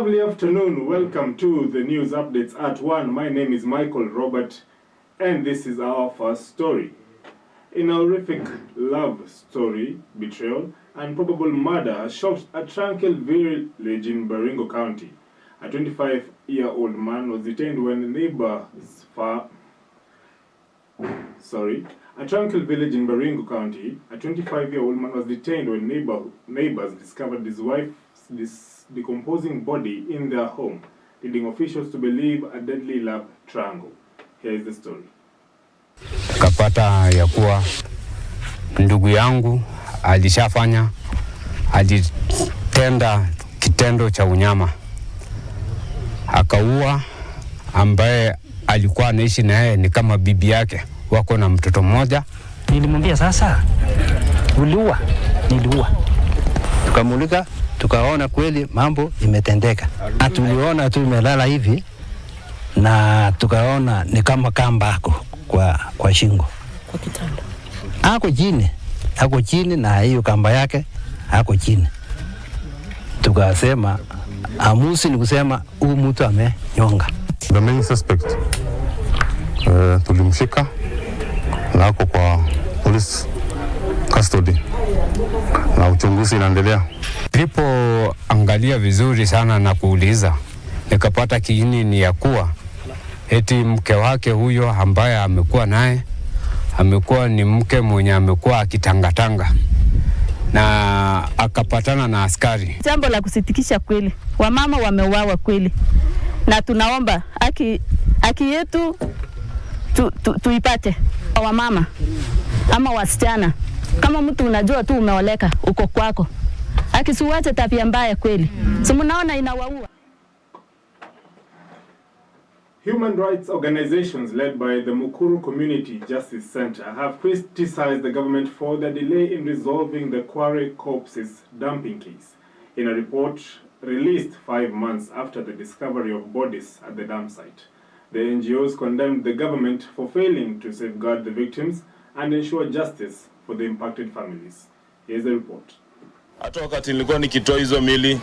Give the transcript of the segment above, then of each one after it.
lovely afternoon. Welcome to the news updates at 1. My name is Micheal Robert, and this is our first story. In a horrific love story, betrayal, and probable murder has shocked a tranquil village in Baringo County. A 25-year-old man was detained when neighbors A tranquil village in Baringo County, a 25-year-old man was detained when neighbors discovered his wife's decomposing body in their home, leading officials to believe a deadly love triangle. Here is the story. Kapata ya kuwa ndugu yangu alitenda kitendo cha unyama. Akaua ambaye alikuwa anaishi naye ni kama bibi yake, wako na mtoto mmoja. Nilimwambia sasa uliua, niliua. Tukamulika, tukaona kweli mambo imetendeka. Tuliona tu imelala hivi na tukaona ni kama kamba kwa shingo. Kwa kitanda. Ako chini na hiyo kamba yake ako chini. Tukasema amusi ni kusema huyu mtu amenyonga. The main suspect tulimshika na ako kwa police custody na uchunguzi unaendelea. Nilipoangalia vizuri sana na kuuliza, nikapata kiini ni ya kuwa eti mke wake huyo ambaye amekuwa naye amekuwa ni mke mwenye amekuwa akitangatanga na akapatana na askari. Jambo la kusitikisha kweli. Wamama wameuawa kweli. Na tunaomba haki yetu tuipate. Wamama ama wasichana, kama mtu unajua tu umeoleka uko kwako, akisuache tabia mbaya kweli. So mnaona inawaua. Human rights organizations led by the Mukuru Community Justice Center have criticized the government for the delay in resolving the quarry corpses dumping case. In a report released 5 months after the discovery of bodies at the dump site, the NGOs condemned the government for failing to safeguard the victims and ensure justice for the impacted families. Here's the report. Hata wakati nilikuwa nikitoa hizo mili,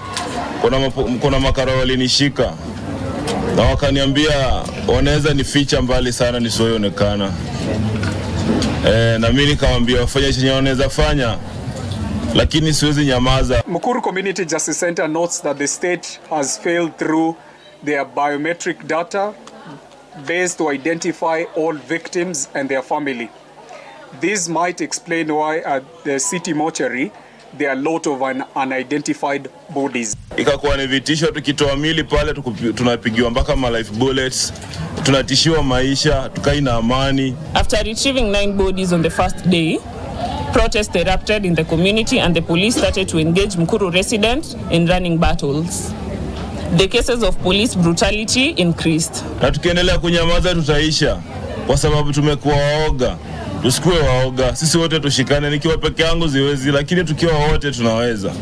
kuna makara walinishika na wakaniambia wanaweza nificha mbali sana nisioonekana. Na mimi nikamwambia wafanye chenye wanaweza fanya, lakini siwezi nyamaza. Mukuru Community Justice Center notes that the state has failed through their biometric data based to identify all victims and their family. This might explain why at the city mortuary there are a lot of unidentified bodies. Ikakuwa ni vitisho, tukitoa mili pale tunapigiwa mpaka life bullets, tunatishiwa maisha, tukai na amani. After retrieving 9 bodies on the first day, protests erupted in the community and the police started to engage Mukuru residents in running battles. The cases of police brutality increased. Na tukiendelea kunyamaza tutaisha kwa sababu tumekuwa waoga. Tusikue waoga, sisi wote tushikane, nikiwa peke yangu ziwezi, lakini tukiwa wote tunaweza.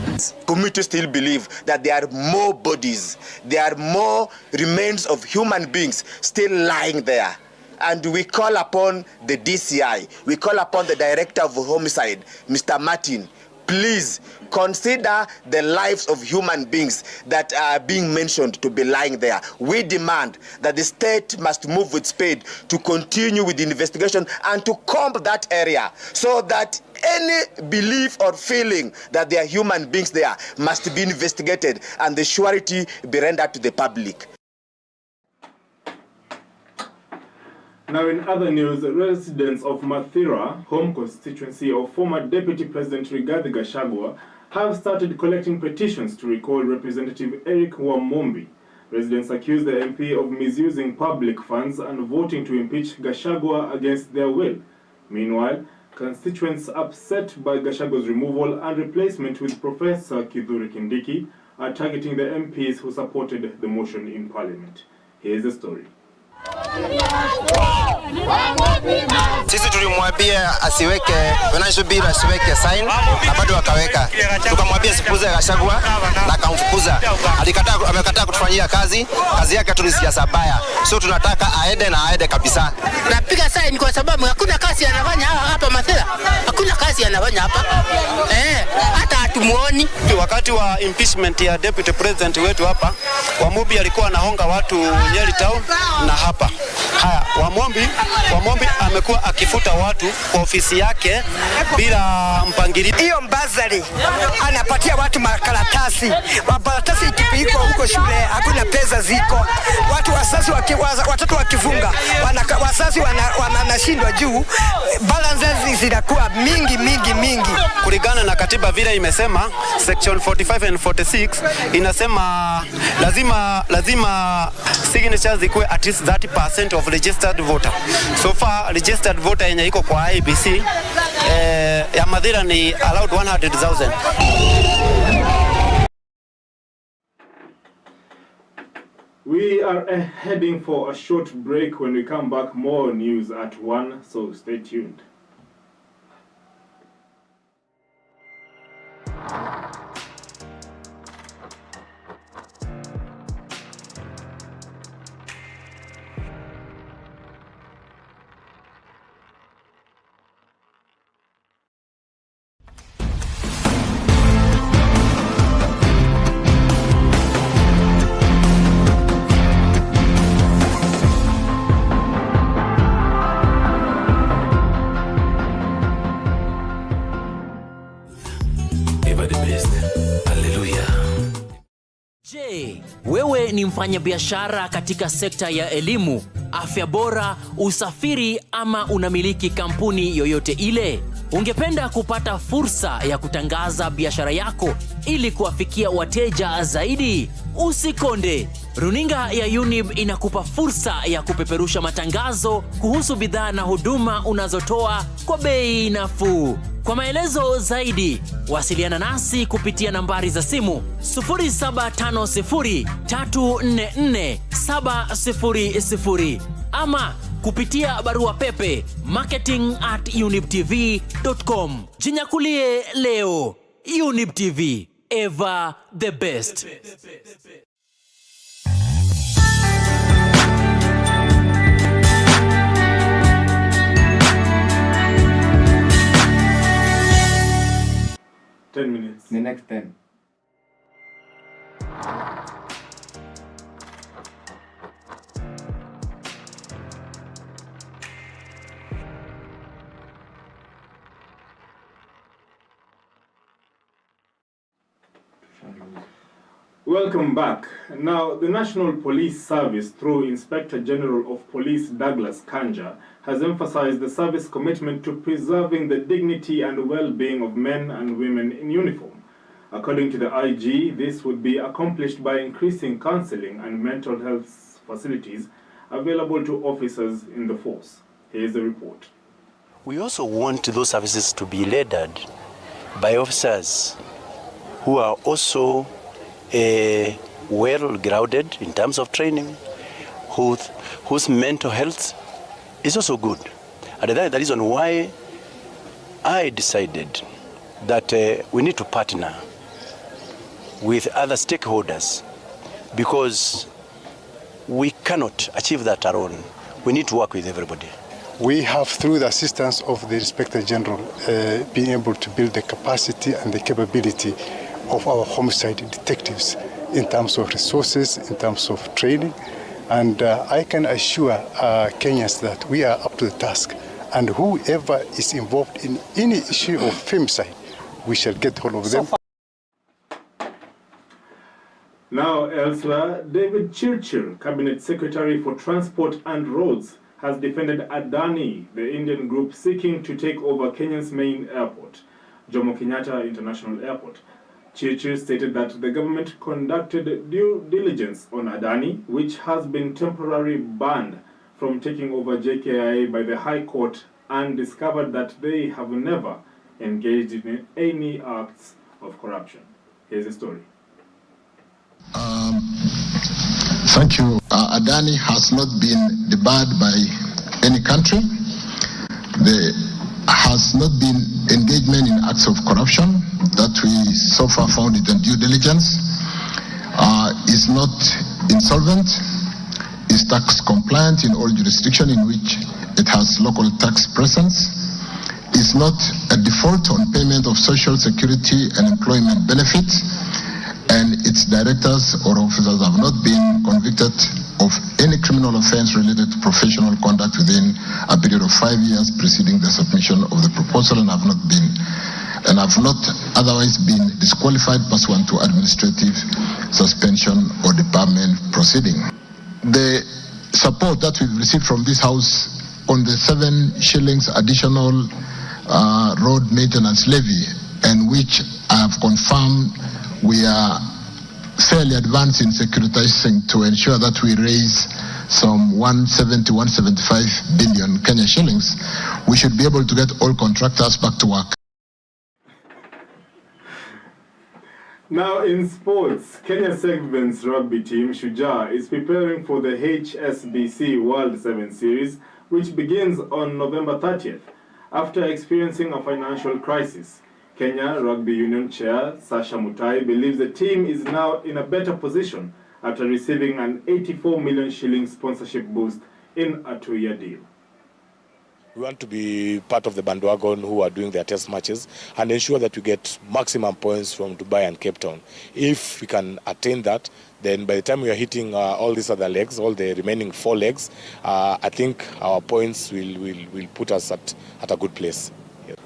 Community still believe that there are more bodies, there are more remains of human beings still lying there. And we call upon the DCI, we call upon the Director of Homicide, Mr. Martin, please consider the lives of human beings that are being mentioned to be lying there. We demand that the state must move with speed to continue with the investigation and to comb that area so that any belief or feeling that there are human beings there must be investigated and the surety be rendered to the public. Now in other news, residents of Mathira, home constituency of former Deputy President Rigathi Gachagua, have started collecting petitions to recall Representative Eric Wamombi. Residents accuse the MP of misusing public funds and voting to impeach Gachagua against their will. Meanwhile, constituents upset by Gachagua's removal and replacement with Professor Kithure Kindiki are targeting the MPs who supported the motion in Parliament. Here's the story. Sisi tulimwambia asiweke financial bill, asiweke sign, na bado akaweka. Tukamwambia sifukuze Gachagua na akamfukuza. Amekataa kutufanyia kazi yake tu ni siasa baya. So tunataka aende kabisa. Napiga sign kwa sababu hakuna kazi anafanya hapa Mathira. Hakuna kazi anafanya hapa. Hata hatumuoni. Wakati wa impeachment ya deputy president wetu hapa, Wamombi alikuwa anahonga watu Nyeri town na hapa. Haya, Wamombi amekuwa akifuta watu kwa ofisi yake bila mpangilio. Hiyo mbazari anapatia watu makaratasi. Makaratasi ikipikwa huko shule hakuna pesa ziko. Watoto wakifunga, wazazi wanashindwa juu balances zinakuwa mingi. Kulingana na katiba vile imesema section 45 and 46 inasema lazima signatures zikuwe at least 30% of registered voter. So far registered voter yenye iko kwa IBC ya Mathira ni allowed 100,000. We are heading for a short break. When we come back, more news at 1, so stay tuned. Je, wewe ni mfanyabiashara katika sekta ya elimu, afya bora, usafiri ama unamiliki kampuni yoyote ile? Ungependa kupata fursa ya kutangaza biashara yako ili kuwafikia wateja zaidi? Usikonde. Runinga ya Younib inakupa fursa ya kupeperusha matangazo kuhusu bidhaa na huduma unazotoa kwa bei nafuu. Kwa maelezo zaidi, wasiliana nasi kupitia nambari za simu 0750344700 ama kupitia barua pepe marketing@younibtv.com. Jinyakulie leo. Younib TV, ever the best. Minutes. The next 10. Welcome back. Now, the National Police Service, through Inspector General of Police Douglas Kanja, has emphasized the service commitment to preserving the dignity and well-being of men and women in uniform. According to the IG, this would be accomplished by increasing counseling and mental health facilities available to officers in the force. Here's the report. We also want those services to be led by officers who are also well-grounded in terms of training, whose mental health is also good. And that's the reason why I decided that we need to partner with other stakeholders, because we cannot achieve that alone. We need to work with everybody. We have, through the assistance of the Inspector General, been able to build the capacity and the capability of our homicide detectives in terms of resources, in terms of training. And I can assure Kenyans that we are up to the task. And whoever is involved in any issue of femicide, we shall get hold of them. Now, elsewhere, David Chirchir, Cabinet Secretary for Transport and Roads, has defended Adani, the Indian group seeking to take over Kenya's main airport, Jomo Kenyatta International Airport. Chirchir stated that the government conducted due diligence on Adani, which has been temporarily banned from taking over JKIA by the High Court, and discovered that they have never engaged in any acts of corruption. Here's the story. Thank you. Adani has not been debarred by any country. There has not been engagement in acts of corruption that we so far found in the due diligence. Is not insolvent, is tax compliant in all jurisdictions in which it has local tax presence, is not a default on payment of social security and employment benefits, and its directors or officers have not been convicted of any criminal offense related to professional conduct within a period of 5 years preceding the submission of the proposal, and have not otherwise been disqualified pursuant to administrative suspension or debarment proceeding. The support that we've received from this House on the 7 shillings additional road maintenance levy, and which I have confirmed we are fairly advanced in securitizing to ensure that we raise some 170, 175 billion Kenya shillings, we should be able to get all contractors back to work. Now in sports, Kenya Sevens rugby team Shujaa is preparing for the HSBC World 7 Series, which begins on November 30th. After experiencing a financial crisis, Kenya Rugby Union Chair Sasha Mutai believes the team is now in a better position after receiving an 84 million shilling sponsorship boost in a 2-year deal. We want to be part of the bandwagon who are doing their test matches and ensure that we get maximum points from Dubai and Cape Town. If we can attain that, then by the time we are hitting all these other legs, all the remaining 4 legs, I think our points will put us at a good place.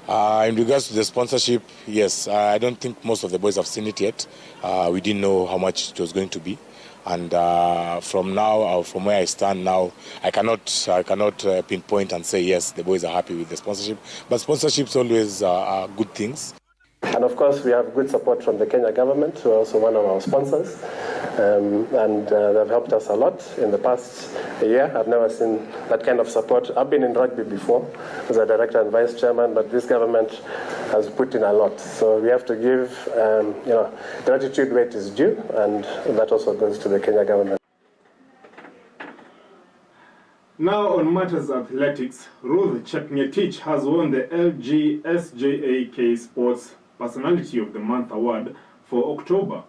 In regards to the sponsorship, yes, I don't think most of the boys have seen it yet. We didn't know how much it was going to be. And from now, from where I stand now, I cannot pinpoint and say, yes, the boys are happy with the sponsorship. But sponsorships always are good things. And of course, we have good support from the Kenya government, who are also one of our sponsors. They've helped us a lot in the past year. I've never seen that kind of support. I've been in rugby before as a director and vice chairman, but this government has put in a lot. So we have to give, gratitude where it is due, and that also goes to the Kenya government. Now on matters athletics, Ruth Chepngetich has won the LGSJAK Sports Personality of the Month Award for October.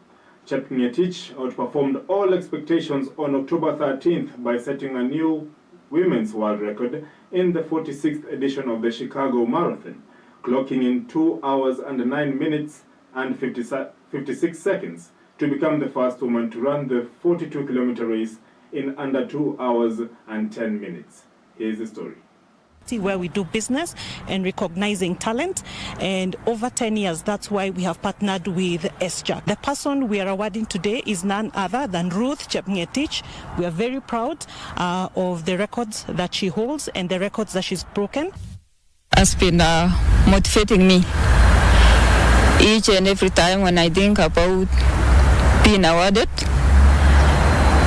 Chepngetich outperformed all expectations on October 13th by setting a new women's world record in the 46th edition of the Chicago Marathon, clocking in 2 hours and 9 minutes and 56 seconds to become the first woman to run the 42-kilometer race in under 2 hours and 10 minutes. Here's the story. Where we do business and recognizing talent, and over 10 years that's why we have partnered with SJAK. The person we are awarding today is none other than Ruth Chepngetich. We are very proud of the records that she holds and the records that she's broken. Has been motivating me each and every time when I think about being awarded,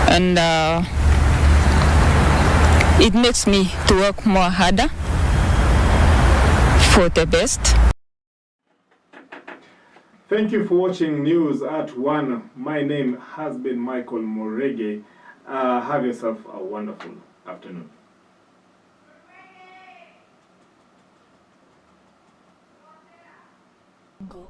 and it makes me to work more harder for the best. Thank you for watching News at 1. My name has been Micheal Morege. Have yourself a wonderful afternoon. Go.